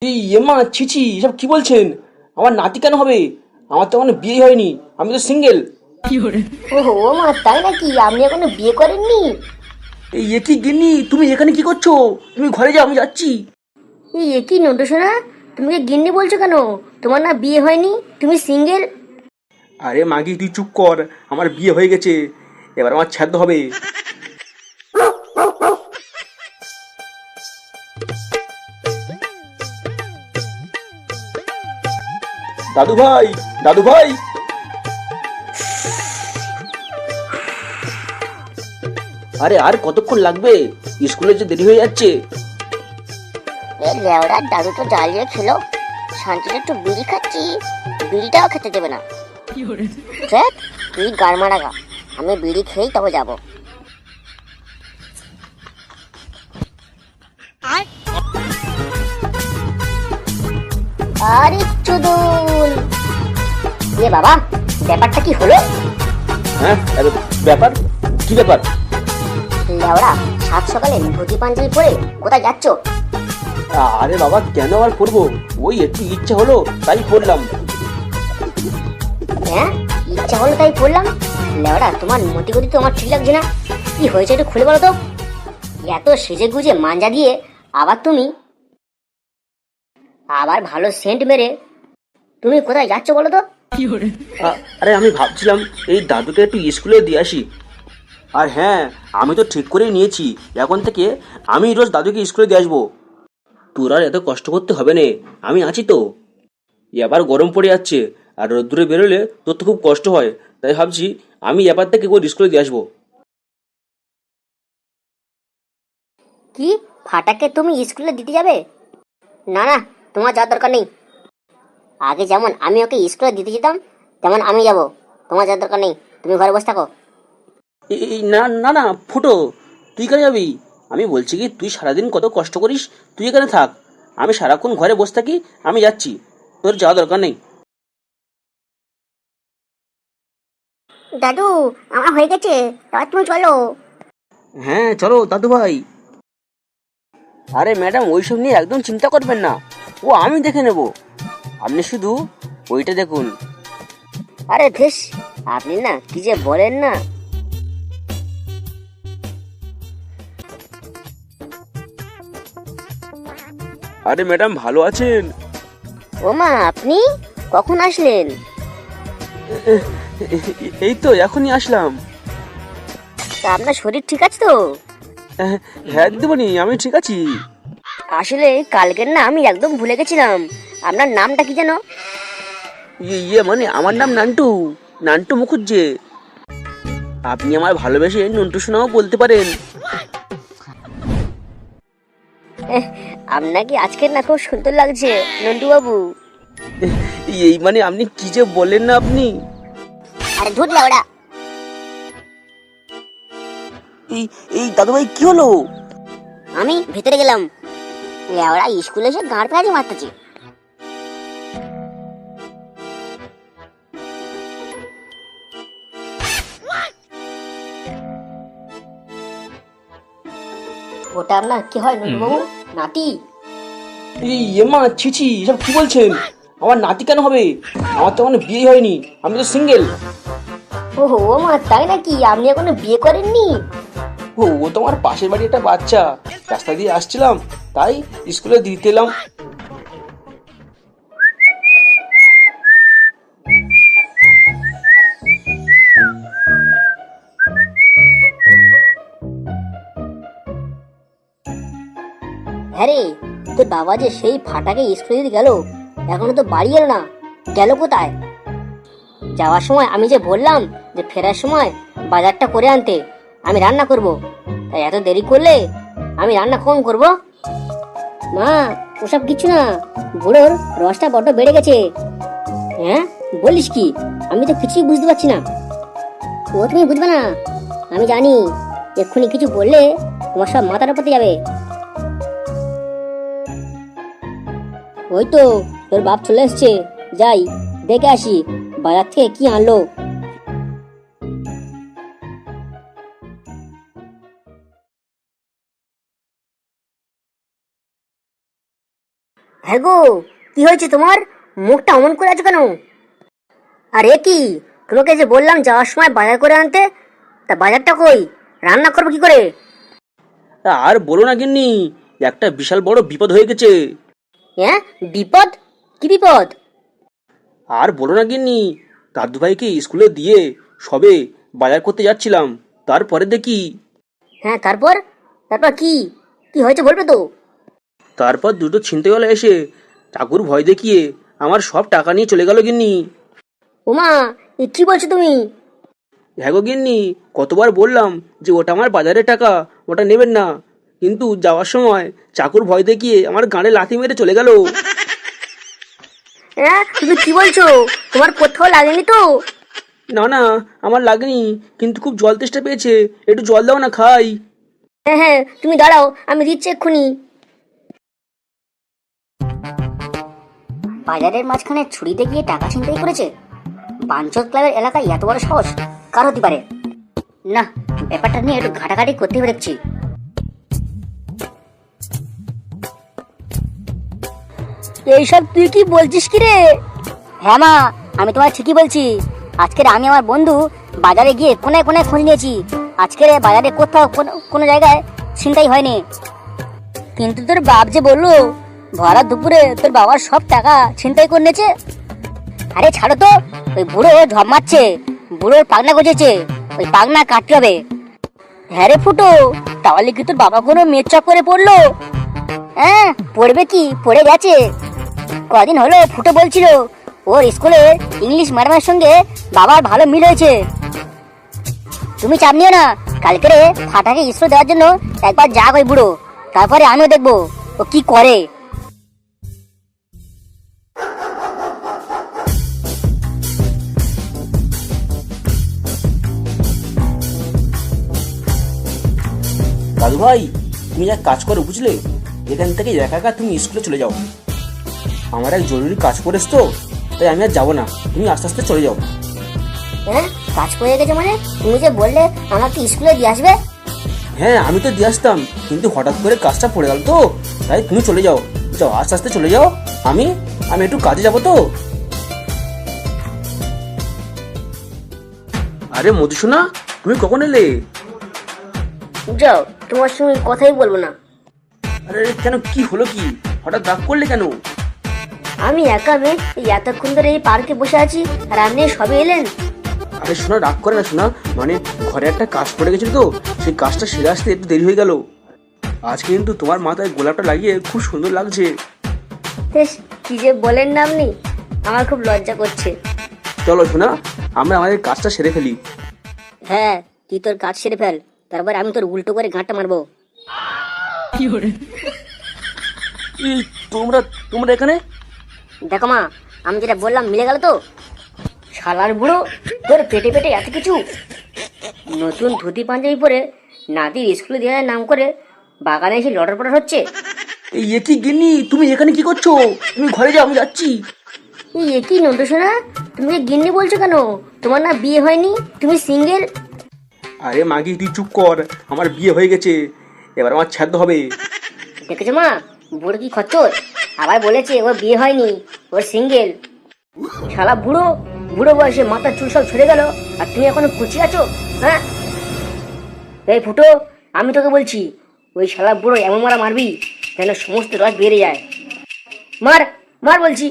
এই এমা ছিছি এসব কি বলছেন? আমার নাতি কেন হবে? আমার তো এখনো বিয়ে হয়নি, আমি তো সিঙ্গেল। ওহো, ও মা, তাই নাকি? আপনি এখনো বিয়ে করেননি? এই কি গিন্নি, তুমি এখানে কি করছো? তুমি ঘরে যাও, আমি যাচ্ছি। এই কি নন্টু সোনা, তুমি কি গিন্নি বলছো কেন? তোমার না বিয়ে হয়নি, তুমি সিঙ্গেল? আরে মাগি তুই চুপ কর, আমার বিয়ে হয়ে গেছে, এবার আমার ছাড়তে হবে। দাদু ভাই, দাদু ভাই। আরে আর কতক্ষণ লাগবে? স্কুলে যে দেরি হয়ে যাচ্ছে। এ লেওড়া, দাদু তো জ্বালিয়ে খেলো, শান্তিতে একটু বিড়ি খাচ্ছি, বিড়িটাও খেতে দেবে না। দেখ, তুই গার মারা গা, আমি বিড়ি খেয়েই তবে যাবো। আরে চুদুল, এ বাবা, ব্যাপারটা কি হলো? হ্যাঁ, আরে ব্যাপার, কি ব্যাপার? লেওড়া, সাত সকালে ধুতি পাঞ্জাবি পরে কোথায় যাচ্ছ? আরে বাবা, কেন আর পড়বো? ওই একটু ইচ্ছা হলো তাই পড়লাম। হ্যাঁ, ইচ্ছা হলো তাই পড়লাম? লেওড়া, তোমার মতি গতি তো আমার ঠিক লাগছে না। কি হয়েছে একটু খুলে বলো তো। এত সেজে গুজে মাঞ্জা দিয়ে আবার তুমি, আবার ভালো সেন্ট মেরে তুমি কোথায় যাচ্ছ বলো তো? আরে আমি ভাবছিলাম এই দাদুকে একটু স্কুলে দিয়ে আসি। আর হ্যাঁ, আমি তো ঠিক করেই নিয়েছি, এখন থেকে আমি রোজ দাদুকে স্কুলে দিয়ে আসবো। তোর আর এত কষ্ট করতে হবে না, আমি আছি তো। এবার গরম পড়ে যাচ্ছে, আর রোদ্দুরে বেরোলে তোর তো খুব কষ্ট হয়, তাই ভাবছি আমি এবার থেকে ওর স্কুলে দিয়ে আসবো। কি, ফাটাকে তুমি স্কুলে দিতে যাবে? না না, তোমার যাওয়ার দরকার নেই। আগে যেমন আমি ওকে স্কুলে দিতে যেতাম, তেমন আমি যাব। তোমার যাওয়ার দরকার নেই, তুমি ঘরে বসে থাকো। এই না না না, ফুটো, তুই কেন যাবি? আমি বলছি কি, তুই সারাদিন কত কষ্ট করিস, তুই এখানে থাক। আমি সারাক্ষণ ঘরে বসে থাকি, আমি যাচ্ছি, তোর যাওয়া দরকার নেই। দাদু, আমার হয়ে গেছে, এবার তুমি চলো। হ্যাঁ চলো দাদু ভাই। আরে ম্যাডাম, ওইসব নিয়ে একদম চিন্তা করবেন না, ও আমি দেখে নেব, আপনি শুধু ওইটা দেখুন। আরে বেশ, আপনি না কি যে বলেন না। আরে ম্যাডাম, ভালো আছেন? ওমা, আপনি কখন আসলেন? এই তো এখনই আসলাম। তা আপনার শরীর ঠিক আছে তো? হ্যাঁ দিদিমণি, আমি ঠিক আছি। আসলে কালকের না আমি একদম ভুলে গেছিলাম, আপনার নামটা কি যেন? মানে আমার নাম নান্টু, নান্টু মুখুজ্জে। আপনি আমার ভালোবেসে নন্টু সোনাও বলতে পারেন। আপনাকে আজকের না খুব সুন্দর লাগছে নন্টু বাবু। এই মানে আপনি কি যে বলেন না আপনি। আরে ধুর লাউড়া। এই এই দাদু ভাই, কি হলো? আমি ভেতরে গেলাম, লাউড়া স্কুলে এসে গাঁড় পেঁয়াজি মারতেছি। ওটা আপনার কি হয় নন্টু বাবু, নাতি? এই এমা ছিছি এসব কি বলছেন? আমার নাতি কেন হবে? আমার তো এখনো বিয়ে হয়নি, আমি তো সিঙ্গেল। ওহো, ও মা, তাই নাকি? আপনি এখনো বিয়ে করেননি? ও তোমার পাশের বাড়ি একটা বাচ্চা, রাস্তা দিয়ে আসছিলাম, তাই স্কুলে দিতে এলাম। হ্যাঁ রে, তোর বাবা যে সেই ফাটাকে স্কুলে দিতে গেল, এখনো তো বাড়ি এলো না, গেল কোথায়? যাওয়ার সময় আমি যে বললাম যে ফেরার সময় বাজারটা করে আনতে, আমি রান্না করব, তাই এত দেরি করলে আমি রান্না কখন করব? মা, ওসব কিছু না, বুড়োর রসটা বড্ড বেড়ে গেছে। হ্যাঁ, বলিস কি? আমি তো কিছুই বুঝতে পারছি না। ও তুমি বুঝবে না, আমি জানি, এক্ষুনি কিছু বললে তোমার সব মাথার উপরে যাবে। ওই তো তোর বাপ চলে এসছে, যাই দেখে আসি বাজার থেকে কি আনলো। হ্যাঁ গো, কি হয়েছে তোমার? মুখটা অমন করে আছো কেন? আরে কি, তোমাকে যে বললাম যাওয়ার সময় বাজার করে আনতে, তা বাজারটা কই? রান্না করবো কি করে? আর বলো না গিন্নি, একটা বিশাল বড় বিপদ হয়ে গেছে। হ্যাঁ, বিপদ? কি বিপদ? আর বলো না গিন্নি, দাদু ভাইকে স্কুলে দিয়ে সবে বাজার করতে যাচ্ছিলাম, তারপরে দেখি। হ্যাঁ, তারপর? তারপর কি কি হয়েছে বলবে তো? তারপর দুটো ছিনতাইওয়ালা এসে চাকুর ভয় দেখিয়ে আমার সব টাকা নিয়ে চলে গেল গিন্নি। ওমা, এ কি বলছো তুমি? হ্যাঁ গো গিন্নি, কতবার বললাম যে ওটা আমার বাজারের টাকা, ওটা নেবেন না, কিন্তু যাওয়ার সময় চাকুর ভয় দেখিয়ে আমার গাঁড়ে লাথি মেরে চলে গেল। হ্যাঁ, তুমি কি বলছো? তোমার কোথাও লাগেনি তো? না না, আমার লাগেনি, কিন্তু খুব জল তেষ্টা পেয়েছে, একটু জল দাও না, খাই। হ্যাঁ হ্যাঁ, তুমি দাঁড়াও, আমি দিচ্ছি এক্ষুনি। বাজারের মাঝখানে ছুরিতে গিয়ে টাকা ছিনতাই করেছে? বাঞ্চত ক্লাবের এলাকায় এত বড় সাহস কার হতে পারে? না, ব্যাপারটা নিয়ে একটু ঘাটাঘাটি করতে হবে দেখছি। এইসব তুই কি বলছিস কি রে? হ্যাঁ মা, আমি তোমার ঠিকই বলছি। আজকের আমি আমার বন্ধু বাজারে গিয়ে কোনায় কোনায় খোঁজ নিয়েছি। আজকের বাজারে কোথাও কোনো জায়গায় ছিনতাই হয়নি। কিন্তু তোর বাপ যে বললো ভরা দুপুরে তোর বাবার সব টাকা ছিনতাই করে নিয়েছে। আরে ছাড়ো তো, ওই বুড়ো ঝপ মারছে, বুড়োর পাগনা গজেছে, ওই পাগনা কাটতে হবে। হ্যাঁ রে ফুটো, তাহলে কি তোর বাবা কোনো মেয়ের চক্করে পড়লো? হ্যাঁ, পড়বে কি, পড়ে গেছে। কদিন হলো ফুটো বলছিল ওর স্কুলে ইংলিশ ম্যাডামের সঙ্গে বাবার ভালো মিল হয়েছে। তুমি চাপ নিও না, কালকে ফাটাকে স্কুলে দেওয়ার জন্য একবার যাক ওই বুড়ো, তারপরে আমিও দেখবো ও কি করে। দাদু ভাই, তুমি এক কাজ করো বুঝলে, এখান থেকে একা একা তুমি স্কুলে চলে যাও। আমার এক জরুরি কাজ পড়েছ তো, তাই আমি আর যাবো না, তুমি আস্তে আস্তে চলে যাও। হ্যাঁ, কাজ করে গেছে মানে? তুমি যে বললে আমাকে স্কুলে দিয়ে আসবে। হ্যাঁ, আমি তো দিয়ে আসতাম, কিন্তু হঠাৎ করে কাজটা পড়ে গেল তো, তাই তুমি চলে যাও। যাও, আস্তে আস্তে চলে যাও। আমি আমি একটু কাজে যাবো তো। আরে মধুসোনা, তুমি কখন এলে? যাও, তোমার সঙ্গে কথাই বলবো না। আরে কেন, কি হলো কি, হঠাৎ রাগ করলে কেন? আমি একা মেয়ে, এই এতক্ষণ ধরে এই পার্কে বসে আছি আর আপনি সবে এলেন। আরে শোনা, রাগ করে না শোনা, মানে ঘরে একটা কাজ পড়ে গেছিল তো, সেই কাজটা সেরে আসতে একটু দেরি হয়ে গেল। আজকে কিন্তু তোমার মাথায় গোলাপটা লাগিয়ে খুব সুন্দর লাগছে। বেশ, কি যে বলেন না আপনি, আমার খুব লজ্জা করছে। চলো শোনা, আমরা আমাদের কাজটা সেরে ফেলি। হ্যাঁ, তুই তোর কাজ সেরে ফেল, তারপর আমি তোর উল্টো করে গাঁটটা মারবো। এই, তোমরা তোমরা এখানে? দেখো মা, আমি যেটা বললাম মিলে গেল তো? শালার বুড়ো, তোর পেটে পেটে এত কিছু! নতুন ধুতি পাঞ্জাবি পরে নাতির স্কুলে দেওয়ার নাম করে বাগানে এসে লটর পটর হচ্ছে। এই একই গিন্নি, তুমি এখানে কি করছো? তুমি ঘরে যাও, আমি যাচ্ছি। এই একই নন্দসোনা, তুমি গিন্নি বলছো কেন? তোমার না বিয়ে হয়নি, তুমি সিঙ্গেল? আরে মাগি, তুই চুপ কর, আমার বিয়ে হয়ে গেছে, এবার আমার ছাড়তে হবে। দেখেছো মা, বুড়ো কি খচ্চর, আবার বলেছে ওর বিয়ে হয়নি, ওর সিঙ্গেল। শালা বুড়ো, বুড়ো বয়সে মাথার চুল সব ঝরে গেল, আর তুমি এখনো কুচি আছো? হ্যাঁ, এই ফুটো, আমি তোকে বলছি, ওই শালা বুড়ো এমন মারা মারবি যেন সমস্ত রস বেরিয়ে যায়। মার, মার বলছি।